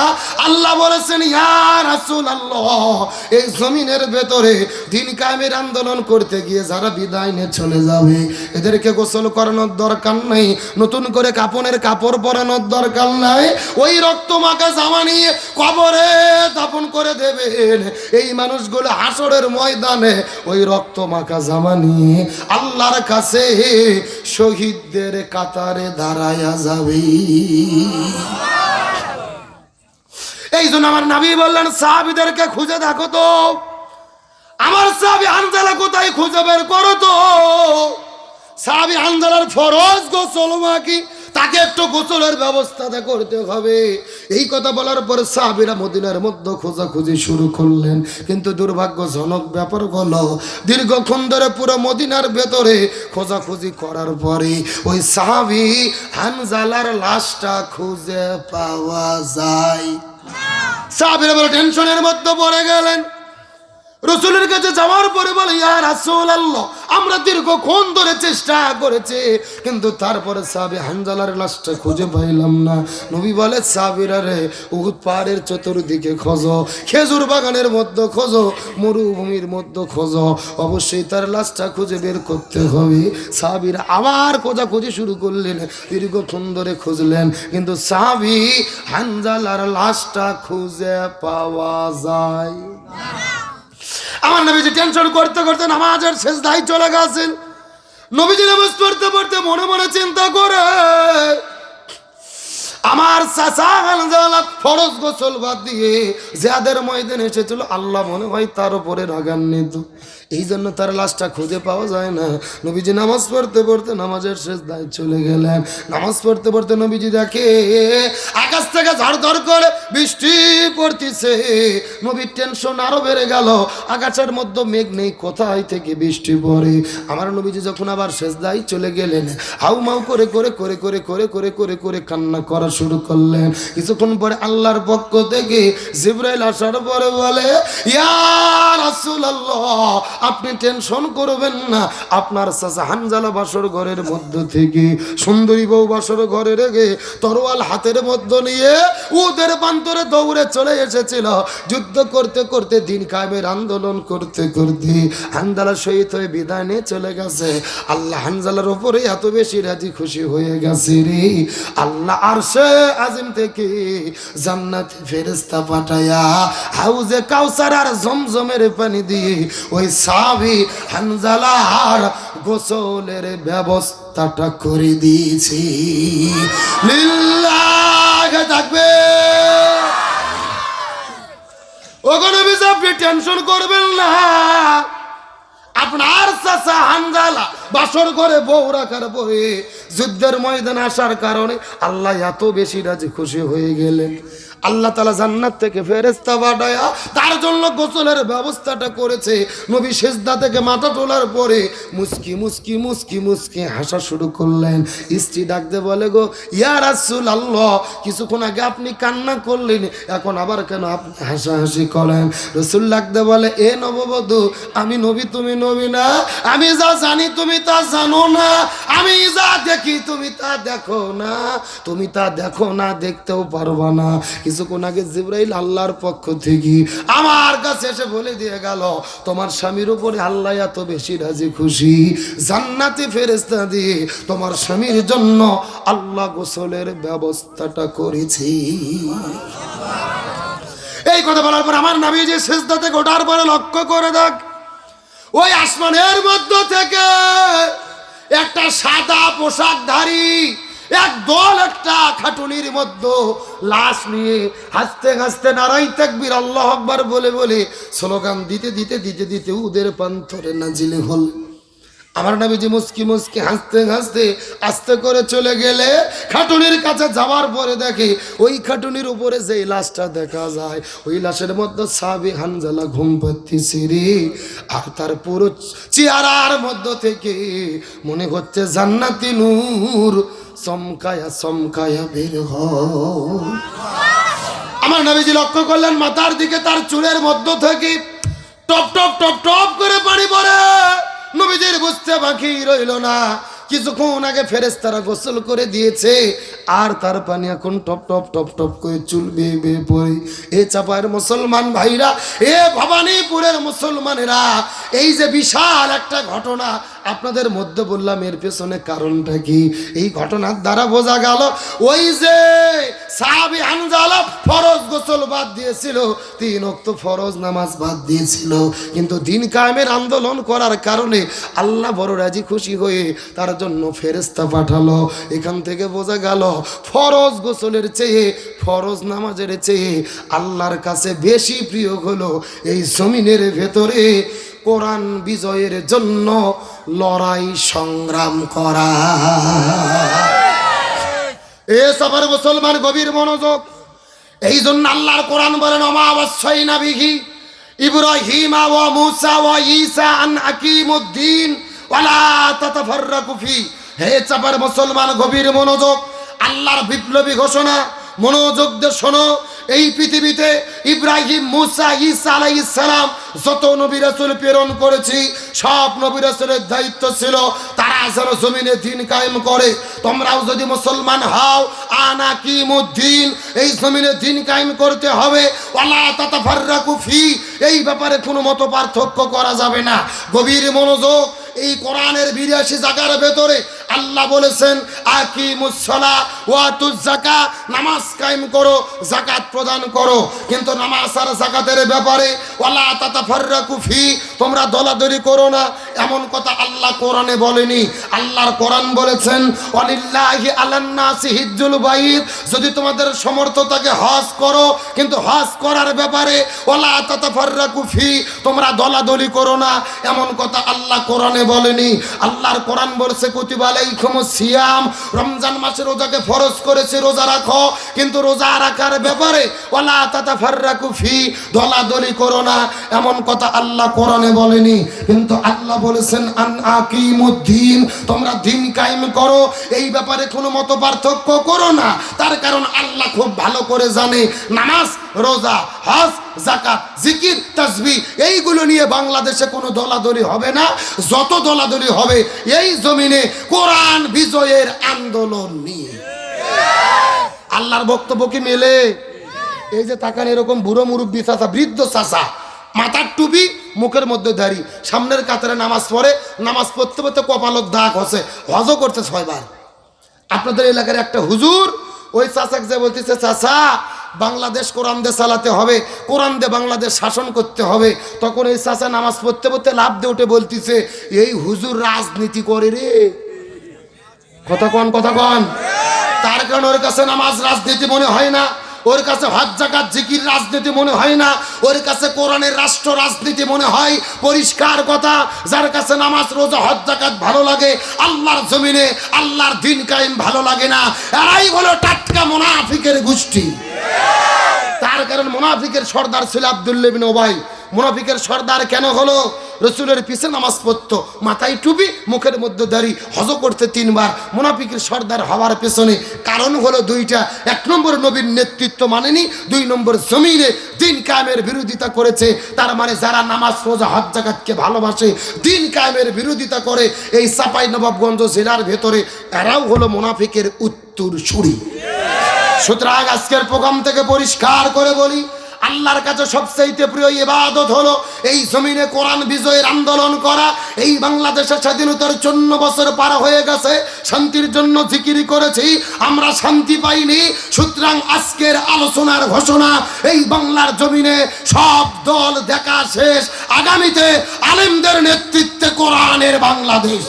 আল্লাহ বলেছেন, ইয়া রাসূলুল্লাহ, এই জমিনের ভেতরে দিন কায়েমের আন্দোলন করতে গিয়ে যারা বিদায় নিয়ে চলে যাবে, এদেরকে গোসল করানোর দরকার নেই, নতুন করে কাফনের কাপড় পরানোর দরকার নাই, ওই রক্ত মাখা জামা নিয়ে কবরে দাফন করে দেবেন। এই মানুষগুলো হাসরের ময়দানে ওই রক্ত মাখা জামা নিয়ে আল্লাহর কাছে শহীদদের কাতারে দাঁড়ায়া যাবে। এই জন্য আমার নবী বললেন, সাহাবীদেরকে খুঁজে দেখো তো, আমার সাহাবী হানজালা কোথায়, খুঁজে বের করো তো। সাহাবী হানজালার ফরজ গোসল বাকি, তাকে একটু গোসলের ব্যবস্থাটা করতে হবে। এই কথা বলার পর সাহাবীরা মদিনার মধ্যে খোঁজাখুঁজি শুরু করলেন, কিন্তু দুর্ভাগ্যজনক ব্যাপার হলো, দীর্ঘক্ষণ ধরে পুরো মদিনার ভেতরে খোঁজাখুঁজি করার পরে ওই সাহাবী হানজালার লাশটা খুঁজে পাওয়া যায়। সাহাবীরা বড় টেনশনের মধ্যে পড়ে গেলেন। রাসূলের কাছে যাওয়ার পরে বলে, ইয়া রাসূলুল্লাহ, আমরা দীর্ঘক্ষণ ধরে চেষ্টা করেছি, কিন্তু তারপরে সাহাবী হানজালার লাশটা খুঁজে পাইলাম না। নবী বলে, সাহাবীরা রে, উহুদ পাহাড়ের চতুর্দিকে খোঁজো, খেজুর বাগানের মধ্যে খোঁজো, মরুভূমির মধ্যে খোঁজো, অবশ্যই তার লাশটা খুঁজে বের করতে হবে। সাহাবীরা আবার খোঁজাখুঁজি শুরু করলেন, দীর্ঘক্ষণ ধরে খুঁজলেন, কিন্তু সাহাবী হানজালার লাশটা খুঁজে পাওয়া যায়। আমার নবীজি টেনশন করতে করতে নামাজের সিজদায় চলে গেছেন। নবীজি নামাজ পড়তে পড়তে মনে মনে চিন্তা করে, আমার চাচা হানজালা ফরজ গোসল বাদ দিয়ে জিহাদের ময়দানে এসেছিল, আল্লাহ মনে হয় তার উপরে রাগান্বিত, এই জন্য তার লাশটা খুঁজে পাওয়া যায় না। নবীজি নামাজ পড়তে পড়তে নামাজের সিজদায় চলে গেলেন। নামাজ পড়তে পড়তে নবীজি দেখে আকাশ থেকে ঝড় করে বৃষ্টি পড়তেছে। নবীর টেনশন আরো বেড়ে গেল, আকাশের মধ্যে মেঘ নেই, কোথায় থেকে বৃষ্টি পড়ে। আমার নবীজি যখন আবার সিজদায় চলে গেলেন, হাউমাউ করে করে করে করে করে করে করে করে কান্না করা শুরু করলেন। কিছুক্ষণ পরে আল্লাহর পক্ষ থেকে জিবরাইল আসার পরে বলে, ইয়া রাসূলুল্লাহ, আপনি টেনশন করবেন না, আপনার চাচা হানজালা বাসর ঘরের মধ্য থেকে সুন্দরী বউ বাসর ঘরে রেখে তরোয়াল হাতের মধ্যে নিয়ে ওদের প্রান্তরে দৌড়ে চলে এসেছিল। যুদ্ধ করতে করতে দিন কায়েমের আন্দোলন করতে করতে হানজালা শহীদ হয়ে বিদায় নিয়ে চলে গেছে। আল্লাহ হানজালার উপরে এত বেশি রাজি খুশি হয়ে গেছে রে, আল্লাহ আরশে আজিম থেকে জান্নাতি ফেরেশতা পাঠায়া হাউজে কাউসার আর জমজমের পানি দিয়ে ওই সাহাবী হানজালার গোসলের ব্যবস্থাটা করে দিয়েছি। লিল্লাহ তাকবীর। ওগো নবী, আপনি টেনশন করবেন না, আপনার চাচা হানজালা বাসর ঘরে বউ রাখার পরে যুদ্ধের ময়দানে আসার কারণে আল্লাহ এত বেশি রাজি খুশি হয়ে গেলেন। আল্লাহ তাআলা জান্নাত থেকে ফেরেশতা পাঠায়া তার জন্য গোসলের ব্যবস্থাটা করেছে। নবী সিজদা থেকে মাথা তোলার পরে মুস্কি মুস্কি মুস্কি মুস্কি হাসা শুরু করলেন। স্ত্রী ডাকতে বলে, গো ইয়া রাসূলুল্লাহ, কিছুক্ষণ আগে আপনি কান্না করলেন, এখন আবার কেন আপনি হাসাহাসি করেন? রাসূল ডাকতে বলে, এ নববধূ, আমি নবী তুমি নবী না, আমি যা জানি তুমি তা জানো না, আমি যা দেখি তুমি তা দেখো না, তুমি তা দেখো না, দেখতেও পারবা না। কিছুক্ষণ আগে জিবরাইল আল্লাহর পক্ষ থেকে আমার কাছে এসে বলে দিয়ে গেল, তোমার স্বামীর উপরে আল্লাহ এত বেশি রাজি খুশি, জান্নাতি ফেরেশতা দিয়ে তোমার স্বামীর জন্য আল্লাহ গোসলের ব্যবস্থাটা করেছি। এই কথা বলার পর আমার নবী যে সিজদা থেকে ওঠার পরে লক্ষ্য করে দেখ, ওই আসমানের মধ্য থেকে একটা সাদা পোশাকধারী একদল একটা খাটুনির মধ্যে লাশ নিয়ে হাসতে হাসতে নারাই তাকবীর আল্লাহু আকবার বলে বলে স্লোগান দিতে দিতে দিতে দিতে উদের প্রান্তরে নাজিল হল। আমার নবীজি মুস্কি মুস্কি হাসতে হাসতে আস্তে করে চলে গেলে খাটুনির কাছে যাওয়ার পরে দেখে ওই খাটুনির উপরে যে লাশটা দেখা যায়, ওই লাশের মধ্যে সাহাবী হানজালা ঘুম পাচ্ছে রে। আর তার পুরো চেহারার মধ্য থেকে মনে হচ্ছে জান্নাতি নূর চমকায়া চমকায়া বের হয়। আমার নবীজি লক্ষ্য করলেন মাথার দিকে তার চুলের মধ্য থেকে টপ টপ টপ টপ করে পানি পড়ে। নবীজির বুঝতে বাকি রইল না, কিছুক্ষণ আগে ফেরেশতারা গোসল করে দিয়েছে আর তার পানি এখন টপ টপ টপ টপ করে চুল বেয়ে বেয়ে পড়ে। এ চাপায়ের মুসলমান ভাইরা, এ ভবানীপুরের মুসলমানেরা, এই যে বিশাল একটা ঘটনা আপনাদের মধ্যে বললাম, এর পেছনে কারণটা কি? এই ঘটনার দ্বারা বোঝা গেল ওই যে সাহাবী হানজালা ফরজ গোসল বাদ দিয়েছিল, 3 ওয়াক্ত ফরজ নামাজ বাদ দিয়েছিল, কিন্তু দিন কায়েমের আন্দোলন করার কারণে আল্লাহ বড় রাজি খুশি হয়ে তার জন্য ফেরেশতা পাঠালো। এখান থেকে বোঝা গেল ফরজ গোসলের চেয়ে ফরজ নামাজের চেয়ে আল্লাহর কাছে বেশি প্রিয় হলো এই জমিনের ভেতরে কোরআন বিজয়ের জন্য লড়াই সংগ্রাম করা। এ সবার মুসলমান গভীর মনোযোগ। এই জন্য আল্লাহর কোরআন বলেন, অমাবস্যাই নাবিহি ইব্রাহিম ওয়া মুসা ওয়া ঈসা আন আকিমুদ্দিন ওয়ালা তাতাফাররাকু ফি। হে চাপার মুসলমান গভীর মনোযোগ, আল্লাহর বিপ্লবী ঘোষণা, মনোযোগ দিয়ে শোনো। এই পৃথিবীতে ইব্রাহিম, মুসা, ঈসা আলাইহিস সালাম যত নবী রাসূল প্রেরণ করেছি, সব নবী রাসূলের দায়িত্ব ছিল তারা যেন জমিনে দ্বীন কায়েম করে। তোমরাও যদি মুসলমান হও, আনা কিমুদ্দিন, এই জমিনে দ্বীন কায়েম করতে হবে। ওয়ালা তাতাফাররাকু ফি, এই ব্যাপারে কোনো মত পার্থক্য করা যাবে না। গভীর মনোযোগ। এই কোরআনের 82 জায়গার ভেতরে আল্লাহ বলেছেন আকিমুস সালাহ ওয়া আতুজ যাকাত, নামাজ কায়েম করো, যাকাত প্রদান করো। কিন্তু নামাজ আর যাকাতের ব্যাপারে ওয়ালা তাতাফাররাকু ফি, তোমরা দলাদলি করো না, এমন কথা আল্লাহ কোরআনে বলেনি। আল্লাহর কোরআন বলেছেন ওয়ালিল্লাহি আলান নাসি হিজ্জুল বাইত, যদি তোমাদের সামর্থ্য থাকে হজ করো, কিন্তু হজ করার ব্যাপারে ওয়ালা তাতাফাররাকু ফি, তোমরা দলাদলি করো না, এমন কথা আল্লাহ কোরআনে বলেনি। আল্লাহর কোরআন বলছে কুতিবা আলাইকুমুস সিয়াম, রমজান মাসে রোজাকে ফরজ করেছে, রোজা রাখো, কিন্তু রোজা রাখার ব্যাপারে ওয়ালা তাতাফাররাকু ফি, দলাদলি করো না, এমন কথা আল্লাহ কোরআনে বলেনি। কিন্তু আল্লাহ বলেছেন আন আকিমুদ্দিন, তোমরা দিন কায়েম করো, এই ব্যাপারে কোনো মত পার্থক্য করো না। তার কারণ আল্লাহ খুব ভালো করে জানে নামাজ, রোজা, হজ, যাকাত, জিকির, তাসবিহ এইগুলো নিয়ে বাংলাদেশে কোনো দলাদলি হবে না। যত দলাদলি হবে এই জমিনে কোরআন বিজয়ের আন্দোলন নিয়ে। আল্লাহর বক্তব্য কি মেলে? এই যে তাকান, এরকম বুড়ো মুরব্বী চাচা, বৃদ্ধ চাচা, মাথার টুপি, মুখের মধ্যে দাড়ি, সামনের কাতারে নামাজ পড়ে, নামাজ পড়তে পড়তে কপালত দাগ হচ্ছে, হজও করতে 6 বার। আপনাদের এলাকার একটা হুজুর ওই চাচাকে যে বলতেছে, চাচা বাংলাদেশ কোরআন দিয়ে চালাতে হবে, কোরআন দিয়ে বাংলাদেশ শাসন করতে হবে, তখন এই চাচা নামাজ পড়তে পড়তে লাফ দিয়ে উঠে বলতেছে, এই হুজুর রাজনীতি করে রে। কথা কন, কথা কন। তার কারণ ওর কাছে নামাজ রাজনীতি মনে হয় না, ওর কাছে হজ যাকাত জিকির রাজনীতি মনে হয় না, ওর কাছে কোরআনের রাষ্ট্র রাজনীতি মনে হয়। পরিষ্কার কথা, যার কাছে নামাজ রোজা হজ যাকাত ভালো লাগে, আল্লাহর জমিনে আল্লাহর দিন কায়েম ভালো লাগে না, এরাই হলো টাটকা মুনাফিকের গোষ্ঠী। তার কারণ মুনাফিকের সর্দার ছিল আব্দুল্লাহ ইবনে উবাই। মুনাফিকের সর্দার কেন হলো? রসুলের পিছে নামাজ পড়তো, মাথায় টুপি, মুখের মধ্যে দাড়ি, হজ করতে 3 বার। মুনাফিকের সর্দার হওয়ার পেছনে কারণ হলো 2টা। 1 নম্বর নবীর নেতৃত্ব মানেনি, 2 নম্বর জমিনে দিন কায়েমের বিরোধিতা করেছে। তার মানে যারা নামাজ রোজা হজ যাকাতকে ভালোবাসে, দিন কায়েমের বিরোধিতা করে, এই চাঁপাইনবাবগঞ্জ জেলার ভেতরে এরাও হলো মুনাফিকের উত্তরসূরি। সুতরাং আজকের প্রোগ্রাম থেকে পরিষ্কার করে বলি, আল্লাহর কাছে সবচেয়ে প্রিয় ইবাদত হলো এই জমিনে কোরআন বিজয়ের আন্দোলন করা। এই বাংলাদেশের স্বাধীনতার 54 বছর পার হয়ে গেছে, শান্তির জন্য জিকির করেছি, আমরা শান্তি পাইনি। সুতরাং আজকের আলোচনার ঘোষণা, এই বাংলার জমিনে সব দল দেখা শেষ, আগামীতে আলেমদের নেতৃত্বে কোরআনের বাংলাদেশ।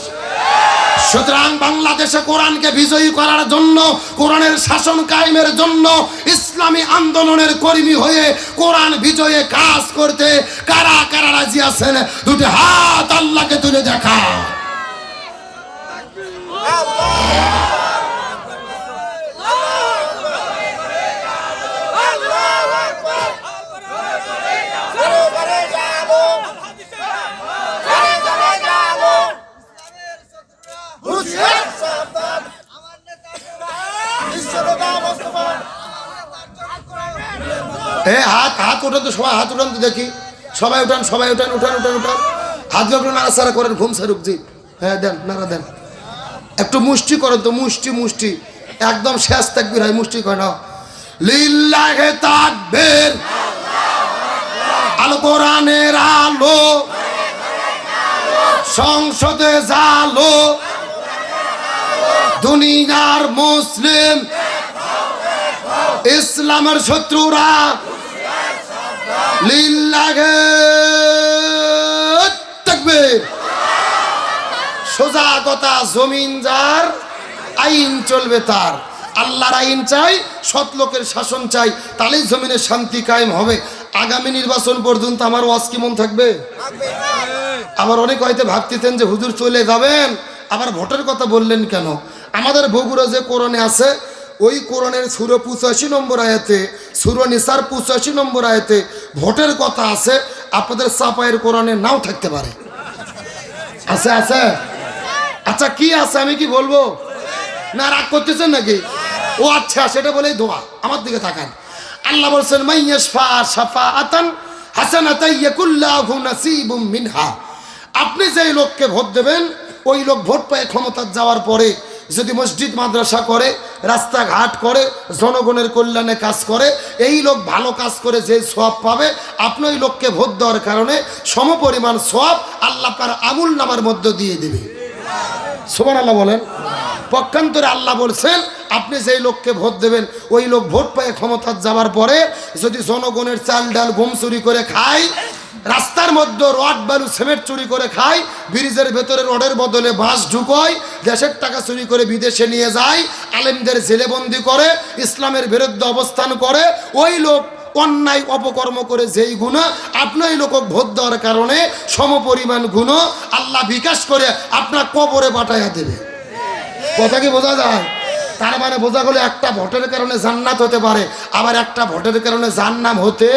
সুতরাং বাংলাদেশে কোরআনকে বিজয়ী করার জন্য, কোরআনের শাসন কায়েমের জন্য ইসলামী আন্দোলনের কর্মী হয়ে কোরআন বিজয়ে কাজ করতে কারা কারা রাজি আছেন? 2টি হাত আল্লাহকে তুলে দেখা। হাত হাত ওঠান তো, সবাই হাত উঠান তো দেখি, সবাই উঠান, সবাই উঠান, উঠান উঠান উঠান, হাতগুলো নাড়াচাড়া করেন, ঘুম সারুক জি। হ্যাঁ দেন, নাড়া দেন, একটু মুষ্টি করেন তো, মুষ্টি মুষ্টি একদম শেষ তাকবীর হয়, মুষ্টি করে না। লিল্লাহে তাকবীর, আল কোরআনের আলো, সংসদে জালো, দুনিয়ার মুসলিম, ইসলামের শত্রুরা, লিল্লাহে তাকবীর। সোজা কথা, জমিন যার, আইন চলবে তার। আল্লাহর আইন চাই, সৎ লোকের শাসন চাই, তাহলেই জমিনে শান্তি কায়েম হবে। আগামী নির্বাচন পর্যন্ত আমার ওয়াজ কি মন থাকবে? আবার অনেক হয়তো ভাবতেছেন যে হুজুর চলে যাবেন, আবার ভোটের কথা বললেন কেন? আমাদের বগুড়া যে কোরআনে আছে, ওই কোরআনের সূরা 85 নম্বর আয়াতে, সূরা নিসার 85 নম্বর আয়াতে ভোটের কথা আছে। আপনাদের চাপায়ের কোরআনে নাও থাকতে পারে। আছে আছে? আচ্ছা কি আছে আমি কি বলবো? না রাগ করতেছেন নাকি? ও আচ্ছা, সেটা বলেই দোয়া। আমার দিকে তাকান, আল্লাহ বলছেন মাইয়াশফা শাফাআতান হাসানাতান ইয়াকুল্লাহু নাসিবুম মিনহা। আপনি যেই লোককে ভোট দেবেন, ওই লোক ভোট পেয়ে ক্ষমতা যাওয়ার পরে যদি মসজিদ মাদ্রাসা করে, রাস্তাঘাট করে, জনগণের কল্যাণে কাজ করে, এই লোক ভালো কাজ করে যে সওয়াব পাবে, আপনি ওই লোককে ভোট দেওয়ার কারণে সমপরিমাণ সওয়াব আল্লাহ তার আমুল নামার মধ্যে দিয়ে দেবে। সুবহানাল্লাহ বলেন। পক্ষান্তরে আল্লাহ বলছেন, আপনি যেই লোককে ভোট দেবেন, ওই লোক ভোট পেয়ে ক্ষমতা যাওয়ার পরে যদি জনগণের চাল ডাল গম চুরি করে খায়, রাস্তার মধ্যে রড বালু সিমেন্ট চুরি করে খায়, ব্রিজের ভেতরে রডের বদলে বাঁশ ঢুকোয়, দেশের টাকা চুরি করে বিদেশে নিয়ে যায়, আলেমদের জেলেবন্দি করে, ইসলামের বিরুদ্ধে অবস্থান করে, ওই লোক অন্যায় অপকর্ম করে যেই গুণা, আপনি ওই লোক ভোট দেওয়ার কারণে সমপরিমাণ গুণ আল্লাহ বিকাশ করে আপনার কবরে পাঠাইয়া দেবে। কথা কি বোঝা যায়? তার মানে বোঝা গেল একটা ভোটের কারণে জান্নাত হতে পারে, আবার একটা ভোটের কারণে জাহান্নাম হতে।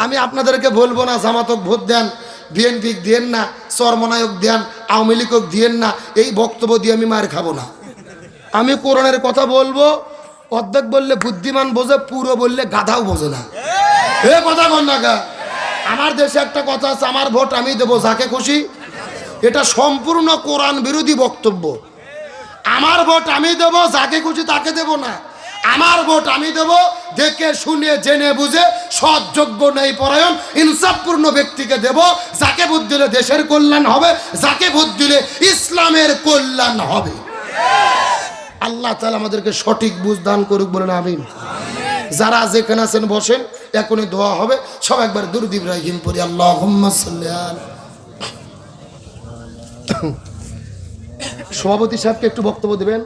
আমি আপনাদেরকে বলবো না জামাতক ভোট দেন, বিএনপি দিয়েন না, চরমনায়ক দেন, আওয়ামী লীগক দিয়েন না, এই বক্তব্য দিয়ে আমি মার খাবো না। আমি কোরআনের কথা বলবো, অর্ধেক বললে বুদ্ধিমান বোঝে, পুরো বললে গাধাও বোঝে না। এ কথা বল না গা। আমার দেশে একটা কথা আছে, আমার ভোট আমি দেবো যাকে খুশি। এটা সম্পূর্ণ কোরআন বিরোধী বক্তব্য। আমার ভোট আমি দেবো, যাকে খুশি তাকে দেব না। আমার ভোট আমি দেবো দেখে শুনে জেনে বুঝে সৎ, যোগ্য, ন্যায় পরায়ণ, ইনসাফপূর্ণ ব্যক্তিকে দেব। যাকে ভোট দিলে দেশের কল্যাণ হবে, যাকে ভোট দিলে ইসলামের কল্যাণ হবে। আল্লাহ তাআলা আমাদেরকে সঠিক বুঝ দান করুক, বলেন আমিন। যারা যেখানে আছেন বসেন, এখনই দোয়া হবে। সব একবার দুরূদ ইব্রাহিম পড়ি, আল্লাহুম্মা সাল্লি আলা। সভাপতি সাহেবকে একটু বক্তব্য দেবেন,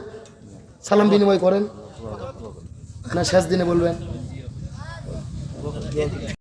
সালাম বিনিময় করেন, না শেষ দিনে বলবেন?